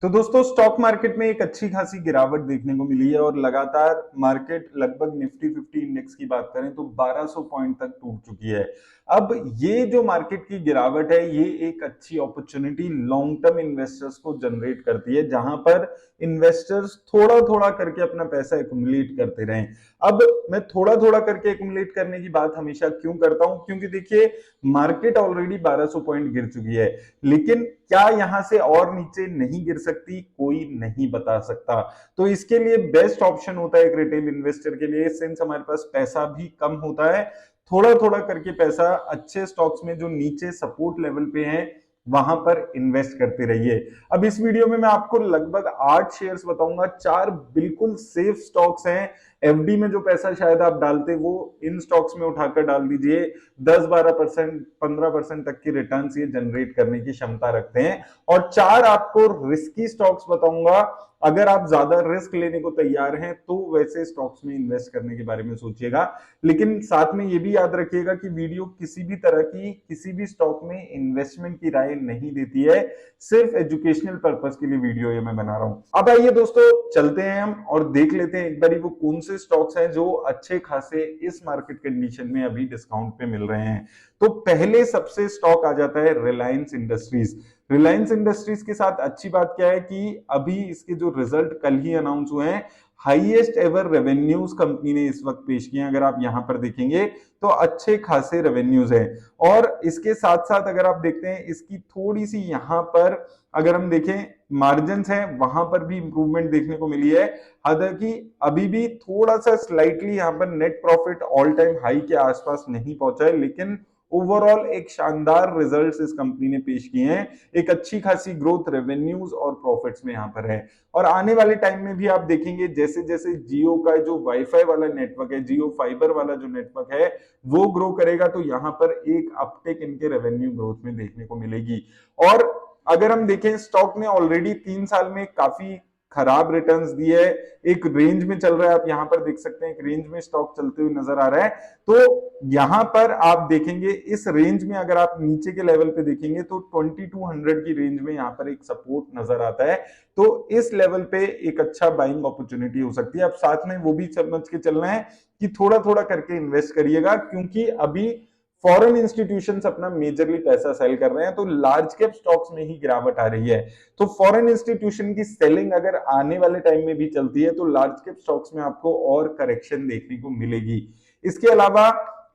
तो दोस्तों stock market में एक अच्छी खासी गिरावट देखने को मिली है और लगातार मार्केट लगभग निफ्टी 50 इंडेक्स की बात करें तो 1200 पॉइंट तक टूट चुकी है। अब ये जो मार्केट की गिरावट है ये एक अच्छी अपॉर्चुनिटी लॉन्ग टर्म इन्वेस्टर्स को जनरेट करती है, जहां पर इन्वेस्टर्स थोड़ा थोड़ा करके अपना पैसा एक्युमुलेट करते रहें। अब मैं थोड़ा थोड़ा करके एक्युमुलेट करने की बात हमेशा क्यों करता हूं, क्योंकि देखिए मार्केट ऑलरेडी 1200 पॉइंट गिर चुकी है, लेकिन क्या यहां से और नीचे नहीं गिर सकती, कोई नहीं बता सकता। तो इसके लिए बेस्ट ऑप्शन होता है एक रिटेल इन्वेस्टर के लिए, सिंस हमारे पास पैसा भी कम होता है, थोड़ा थोड़ा करके पैसा अच्छे स्टॉक्स में जो नीचे सपोर्ट लेवल पे हैं वहां पर इन्वेस्ट करते रहिए। अब इस वीडियो में मैं आपको लगभग 8 शेयर्स बताऊंगा, 4 बिल्कुल सेफ स्टॉक्स हैं। एफडी में जो पैसा शायद आप डालते वो इन स्टॉक्स में उठाकर डाल दीजिए, 10-12%, 15% तक की रिटर्न्स ये जनरेट करने की क्षमता रखते हैं। और 4 आपको रिस्की स्टॉक्स बताऊंगा, अगर आप ज्यादा रिस्क लेने को तैयार हैं तो वैसे स्टॉक्स में इन्वेस्ट करने के बारे में सोचिएगा। लेकिन साथ में ये भी याद रखिएगा कि वीडियो किसी भी तरह की किसी भी स्टॉक में इन्वेस्टमेंट की राय नहीं देती है, सिर्फ एजुकेशनल पर्पस के लिए वीडियो ये मैं बना रहा हूं। अब आइए दोस्तों चलते हैं हम और देख लेते हैं एक बारी वो कौन से स्टॉक्स हैं जो अच्छे खासे इस मार्केट कंडीशन में अभी डिस्काउंट पे मिल रहे हैं। तो पहले सबसे स्टॉक आ जाता है रिलायंस इंडस्ट्रीज। रिलायंस इंडस्ट्रीज के साथ अच्छी बात क्या है कि अभी इसके जो रिजल्ट कल ही अनाउंस हुए हैं, हाईएस्ट एवर रेवेन्यूज कंपनी ने इस वक्त पेश किए हैं। अगर आप यहां पर देखेंगे तो अच्छे खासे रेवेन्यूज हैं। और इसके साथ साथ अगर आप देखते हैं इसकी थोड़ी सी यहां पर अगर हम देखें मार्जिन हैं, वहां पर भी इंप्रूवमेंट देखने को मिली है। हालांकि अभी भी थोड़ा सा स्लाइटली यहां पर net profit all time high के आसपास नहीं पहुंचा है, लेकिन ओवरऑल एक शानदार रिजल्ट्स इस कंपनी ने पेश किए हैं। एक अच्छी खासी ग्रोथ रेवेन्यूज और प्रॉफिट्स में यहां पर है। और आने वाले टाइम में भी आप देखेंगे जैसे जैसे जियो का जो वाईफाई वाला नेटवर्क है, जियो फाइबर वाला जो नेटवर्क है वो ग्रो करेगा, तो यहां पर एक अपटेक इनके रेवेन्यू ग्रोथ में देखने को मिलेगी। और अगर हम देखें स्टॉक ने ऑलरेडी 3 साल में काफी खराब रिटर्न्स दिए है, एक रेंज में चल रहा है, आप यहां पर देख सकते हैं एक रेंज में स्टॉक चलते हुए नजर आ रहा है। तो यहां पर आप देखेंगे इस रेंज में अगर आप नीचे के लेवल पे देखेंगे तो 2200 की रेंज में यहां पर एक सपोर्ट नजर आता है। तो इस लेवल पे एक अच्छा बाइंग अपॉर्चुनिटी हो सकती है। अब साथ में वो भी समझ के चलना है कि थोड़ा थोड़ा करके इन्वेस्ट करिएगा, क्योंकि अभी फॉरेन इंस्टीट्यूशंस अपना मेजरली पैसा सेल कर रहे हैं, तो लार्ज कैप स्टॉक्स में ही गिरावट आ रही है। तो फॉरेन इंस्टीट्यूशन की सेलिंग अगर आने वाले टाइम में भी चलती है तो लार्ज कैप स्टॉक्स में आपको और करेक्शन देखने को मिलेगी। इसके अलावा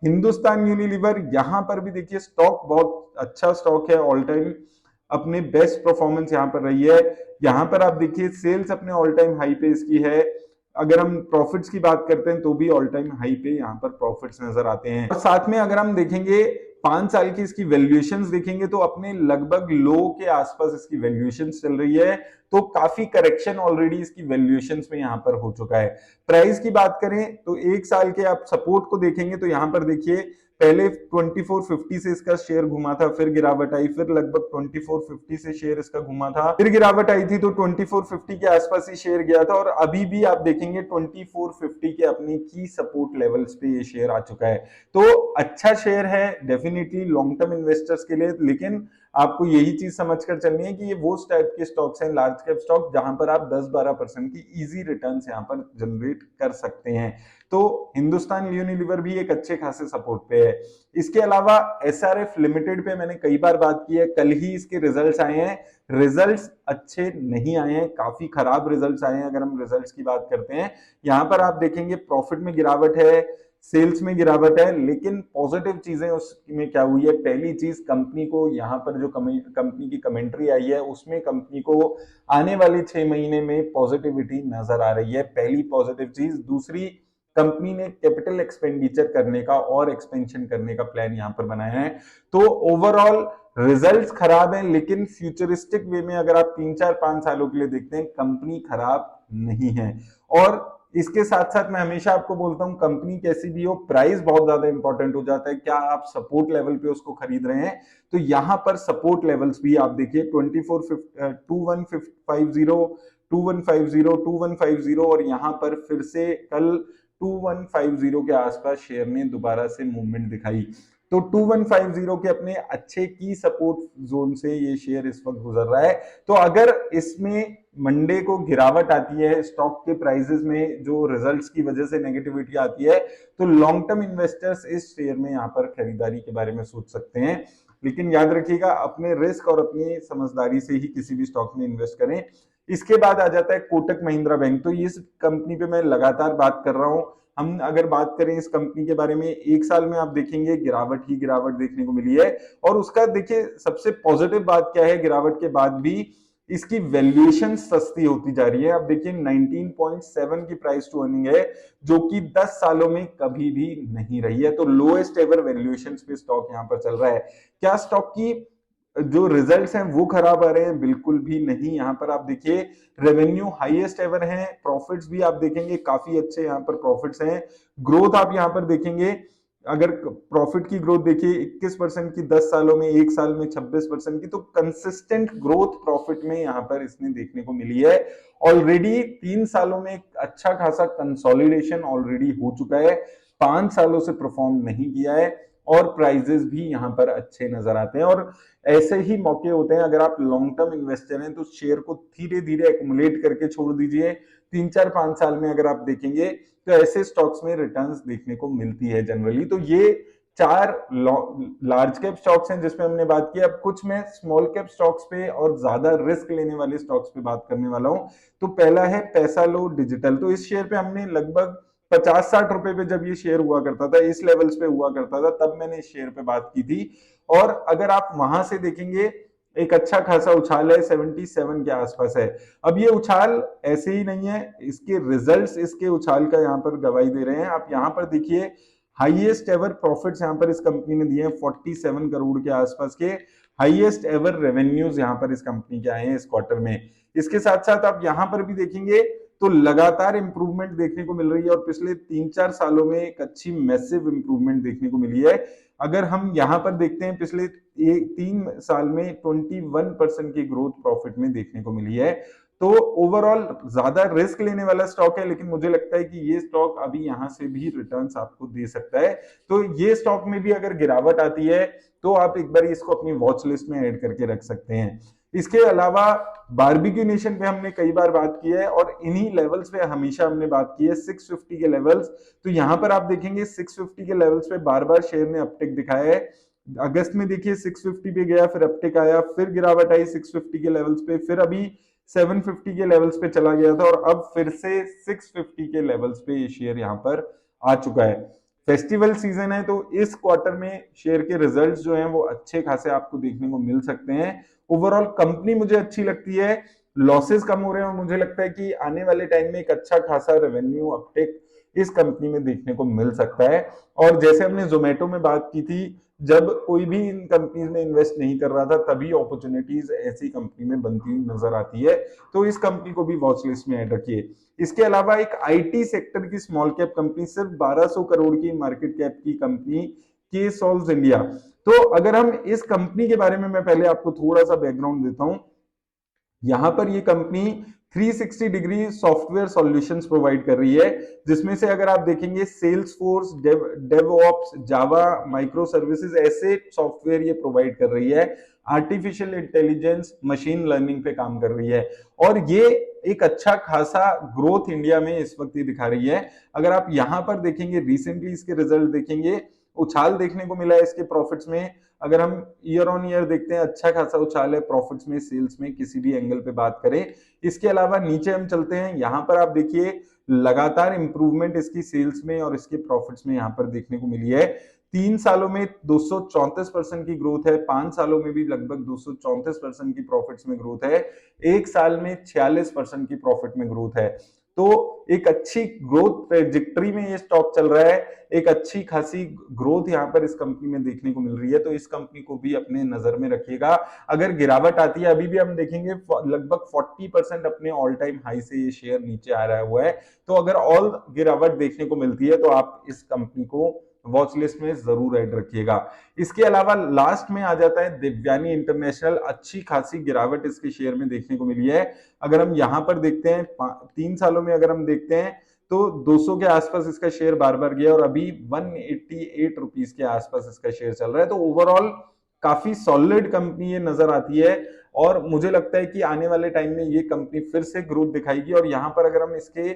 हिंदुस्तान यूनिलीवर, यहां पर भी देखिए स्टॉक बहुत अच्छा स्टॉक है, ऑल टाइम अपने बेस्ट परफॉर्मेंस यहां पर रही है। यहां पर आप देखिए सेल्स अपने ऑल टाइम हाई पे इसकी है। अगर हम प्रॉफिट्स की बात करते हैं तो भी ऑल टाइम हाई पे यहां पर प्रॉफिट्स नजर आते हैं। और साथ में अगर हम देखेंगे 5 साल की इसकी वैल्यूएशंस देखेंगे तो अपने लगभग लो के आसपास इसकी वैल्यूएशंस चल रही है। तो काफी करेक्शन ऑलरेडी इसकी वैल्यूएशंस में यहां पर हो चुका है। प्राइस की बात करें तो 1 साल के आप सपोर्ट को देखेंगे तो यहां पर देखिए पहले 2450 से इसका शेयर घुमा था, फिर गिरावट आई, फिर लगभग 2450 से शेयर इसका घुमा था, फिर गिरावट आई थी तो 2450 के आसपास ही शेयर गया था। और अभी भी आप देखेंगे 2450 के अपनी की सपोर्ट लेवल्स पे ये शेयर आ चुका है। तो अच्छा शेयर है डेफिनेटली लॉन्ग टर्म इन्वेस्टर्स के लिए, लेकिन आपको यही चीज समझकर चलनी है कि ये वो टाइप के स्टॉक्स हैं, लार्ज कैप स्टॉक, जहां पर आप 10-12% की इजी रिटर्न्स यहां पर जनरेट कर सकते हैं। तो हिंदुस्तान यूनिलीवर भी एक अच्छे खासे सपोर्ट पे है। इसके अलावा एसआरएफ लिमिटेड पे मैंने कई बार बात की है, कल ही इसके रिजल्ट्स आए हैं, रिजल्ट्स अच्छे नहीं आए हैं, काफी खराब रिजल्ट्स आए हैं। अगर हम रिजल्ट्स की बात करते हैं, यहां पर आप देखेंगे प्रॉफिट में गिरावट है, सेल्स में गिरावट है, लेकिन पॉजिटिव चीजें उसमें क्या हुई है, पहली चीज कंपनी को यहां पर जो कंपनी की कमेंट्री आई है उसमें कंपनी को आने वाले 6 महीने में पॉजिटिविटी नजर आ रही है, पहली पॉजिटिव चीज। दूसरी, कंपनी ने कैपिटल एक्सपेंडिचर करने का और एक्सपेंशन करने का प्लान यहां पर बनाया है। तो ओवरऑल रिजल्ट्स खराब हैं, लेकिन फ्यूचरिस्टिक वे में अगर आप 3-4-5 सालों के लिए देखते हैं कंपनी खराब नहीं है। और इसके साथ साथ मैं हमेशा आपको बोलता हूं कंपनी कैसी भी हो, प्राइस बहुत ज्यादा इंपॉर्टेंट हो जाता है, क्या आप सपोर्ट लेवल पे उसको खरीद रहे हैं। तो यहां पर सपोर्ट लेवल्स भी आप देखिए 2150 और यहां पर फिर से कल 2150 के आसपास शेयर ने दोबारा से मूवमेंट दिखाई। तो 2150 के अपने अच्छे की सपोर्ट जोन से ये शेयर इस वक्त गुजर रहा है। तो अगर इसमें मंडे को गिरावट आती है, स्टॉक के प्राइसेस में जो रिजल्ट्स की वजह से नेगेटिविटी आती है, तो लॉन्ग टर्म इन्वेस्टर्स इस शेयर में यहाँ पर खरीदारी के बारे में सोच सकते हैं। लेकिन याद रखिएगा, अपने रिस्क और अपनी समझदारी से ही किसी भी स्टॉक में इन्वेस्ट करें। इसके बाद आ जाता है कोटक महिंद्रा बैंक। तो इस कंपनी पे मैं लगातार बात कर रहा हूं। हम अगर बात करें इस कंपनी के बारे में, एक साल में आप देखेंगे गिरावट ही गिरावट देखने को मिली है। और उसका देखिए सबसे पॉजिटिव बात क्या है, गिरावट के बाद भी इसकी वैल्यूएशन सस्ती होती जा रही है। अब देखिए 19.7 की प्राइस टू अर्निंग है, जो कि 10 सालों में कभी भी नहीं रही है। तो लोएस्ट एवर वैल्यूएशन पे स्टॉक यहां पर चल रहा है। क्या स्टॉक की जो रिजल्ट्स हैं वो खराब आ रहे हैं? बिल्कुल भी नहीं। यहां पर आप देखिए रेवेन्यू हाईएस्ट एवर है, प्रॉफिट्स भी आप देखेंगे काफी अच्छे यहां पर प्रॉफिट्स हैं। ग्रोथ आप यहां पर देखेंगे, अगर प्रॉफिट की ग्रोथ देखिए 21% की 10 सालों में, एक साल में 26% की, तो कंसिस्टेंट ग्रोथ प्रॉफिट में यहां पर इसने देखने को मिली है। ऑलरेडी 3 सालों में एक अच्छा खासा कंसोलिडेशन ऑलरेडी हो चुका है, 5 सालों से परफॉर्म नहीं किया है, और प्राइजेस भी यहां पर अच्छे नजर आते हैं। और ऐसे ही मौके होते हैं, अगर आप लॉन्ग टर्म इन्वेस्टर हैं तो शेयर को धीरे धीरे एक्युमुलेट करके छोड़ दीजिए। 3-4-5 साल में अगर आप देखेंगे तो ऐसे स्टॉक्स में रिटर्न्स देखने को मिलती है जनरली। तो ये 4 लार्ज कैप स्टॉक्स हैं जिसमें हमने बात की। अब कुछ मैं स्मॉल कैप स्टॉक्स पे और ज्यादा रिस्क लेने वाले स्टॉक्स पे बात करने वाला हूं। तो पहला है पैसा लो डिजिटल। तो इस शेयर पे हमने लगभग 50-60 रुपए पे, जब ये शेयर हुआ करता था, इस लेवल्स पे हुआ करता था, तब मैंने इस शेयर पे बात की थी। और अगर आप वहां से देखेंगे, एक अच्छा खासा उछाल है, 77 के आसपास है। अब ये उछाल ऐसे ही नहीं है, इसके रिजल्ट्स इसके उछाल का यहाँ पर गवाही दे रहे हैं। आप यहाँ पर देखिए हाईएस्ट एवर प्रॉफिट्स यहाँ पर इस कंपनी ने दिए हैं, 47 करोड़ के आसपास के हाईएस्ट एवर रेवेन्यूज यहाँ पर इस कंपनी के आए हैं इस क्वार्टर में। इसके साथ साथ आप यहाँ पर भी देखेंगे तो लगातार इंप्रूवमेंट देखने को मिल रही है, और पिछले 3-4 सालों में एक अच्छी मैसिव इंप्रूवमेंट देखने को मिली है। अगर हम यहां पर देखते हैं, पिछले 3 साल में 21% की ग्रोथ प्रॉफिट में देखने को मिली है। तो ओवरऑल ज्यादा रिस्क लेने वाला स्टॉक है, लेकिन मुझे लगता है कि ये स्टॉक अभी यहां से भी रिटर्न्स आपको दे सकता है। तो ये स्टॉक में भी अगर गिरावट आती है तो आप एक बार इसको अपनी वॉच लिस्ट में ऐड करके रख सकते हैं। इसके अलावा बारबेक्यू नेशन पे हमने कई बार बात की है, और इन्हीं लेवल्स पे हमेशा हमने बात की है, 650 के लेवल्स। तो यहां पर आप देखेंगे 650 के लेवल्स पे बार बार शेयर ने अपटिक दिखाया है। अगस्त में देखिए 650 पे गया, फिर अपटिक आया, फिर गिरावट आई 650 के लेवल्स पे, फिर अभी 750 के लेवल्स पे चला गया था, और अब फिर से 650 के लेवल्स पे ये शेयर यहाँ पर आ चुका है। फेस्टिवल सीजन है, तो इस क्वार्टर में शेयर के रिजल्ट्स जो हैं वो अच्छे खासे आपको देखने को मिल सकते हैं। ओवरऑल कंपनी मुझे अच्छी लगती है, लॉसेस कम हो रहे हैं, और मुझे लगता है कि आने वाले टाइम में एक अच्छा खासा रेवेन्यू अपटेक इस कंपनी में देखने को मिल सकता है। और जैसे हमने जोमेटो में बात की थी, जब कोई भी इन कंपनीज में इन्वेस्ट नहीं कर रहा था, तभी अपॉर्चुनिटीज ऐसी कंपनी में बनती हुई नजर आती है। तो इस कंपनी को भी वॉच लिस्ट में ऐड रखिए। इसके अलावा एक आईटी सेक्टर की स्मॉल कैप कंपनी, सिर्फ 1200 करोड़ की मार्केट कैप की कंपनी के सॉल्व्स इंडिया। तो अगर हम इस कंपनी के बारे में, मैं पहले आपको थोड़ा सा बैकग्राउंड देता हूं। यहां पर ये company 360 degree software solutions provide कर रही है, जिसमें से अगर आप देखेंगे सेल्स फोर्स, डेवऑप्स, जावा, माइक्रो सर्विसेज, ऐसे सॉफ्टवेयर ये प्रोवाइड कर रही है। आर्टिफिशियल इंटेलिजेंस, मशीन लर्निंग पे काम कर रही है, और ये एक अच्छा खासा ग्रोथ इंडिया में इस वक्त ये दिखा रही है। अगर आप यहां पर देखेंगे, रिसेंटली इसके रिजल्ट देखेंगे, उछाल देखने को मिला है इसके प्रॉफिट्स में। अगर हम ईयर ऑन ईयर देखते हैं, अच्छा खासा उछाल है प्रॉफिट्स में, सेल्स में, किसी भी एंगल पे बात करें। इसके अलावा नीचे हम चलते हैं, यहां पर आप देखिए लगातार इंप्रूवमेंट इसकी सेल्स में और इसके प्रॉफिट्स में यहां पर देखने को मिली है। 3 सालों में 234% की ग्रोथ है, 5 सालों में भी लगभग 234% की प्रॉफिट्स में ग्रोथ है, एक साल में 46% की प्रॉफिट में ग्रोथ है। तो एक अच्छी ग्रोथ ट्रेजेक्टरी में ये स्टॉक चल रहा है, एक अच्छी खासी ग्रोथ यहां पर इस कंपनी में देखने को मिल रही है। तो इस कंपनी को भी अपने नजर में रखिएगा। अगर गिरावट आती है, अभी भी हम देखेंगे लगभग 40% अपने ऑल टाइम हाई से ये शेयर नीचे आ रहा हुआ है। तो अगर ऑल गिरावट देखने को मिलती है तो आप इस कंपनी को वॉच लिस्ट में जरूर ऐड रखिएगा। इसके अलावा लास्ट में आ जाता है देवयानी इंटरनेशनल। अच्छी खासी गिरावट इसके शेयर में देखने को मिली है। अगर हम यहां पर देखते हैं 3 सालों में, अगर हम देखते हैं तो 200 के आसपास इसका शेयर बार बार गया और अभी 188 रुपीज के आसपास इसका शेयर चल रहा है। तो ओवरऑल काफी सॉलिड कंपनी ये नजर आती है और मुझे लगता है कि आने वाले टाइम में ये कंपनी फिर से ग्रोथ दिखाएगी। और यहां पर अगर हम इसके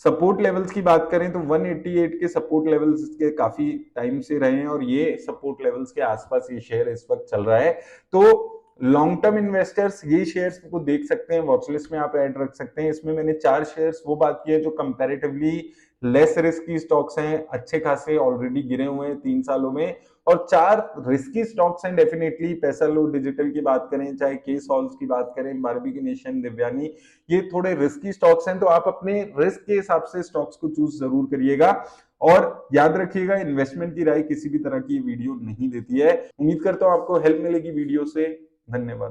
सपोर्ट लेवल्स की बात करें तो 188 के सपोर्ट लेवल्स के काफी टाइम से रहे हैं और ये सपोर्ट लेवल्स के आसपास ये शेयर इस वक्त चल रहा है। तो लॉन्ग टर्म इन्वेस्टर्स ये शेयर्स को देख सकते हैं, वॉच लिस्ट में आप ऐड रख सकते हैं। इसमें मैंने 4 शेयर्स वो बात की है जो कंपैरेटिवली लेस रिस्की स्टॉक्स हैं, अच्छे खासे ऑलरेडी गिरे हुए हैं 3 सालों में, और 4 रिस्की स्टॉक्स हैं डेफिनेटली। पैसा लो डिजिटल की बात करें, चाहे के सॉल्व की बात करें, बार्बिक नेशन, दिव्यानी, ये थोड़े रिस्की स्टॉक्स हैं। तो आप अपने रिस्क के हिसाब से स्टॉक्स को चूज जरूर करिएगा। और याद रखिएगा, इन्वेस्टमेंट की राय किसी भी तरह की वीडियो नहीं देती है। उम्मीद करता हूं आपको हेल्प मिलेगी वीडियो से। धन्यवाद।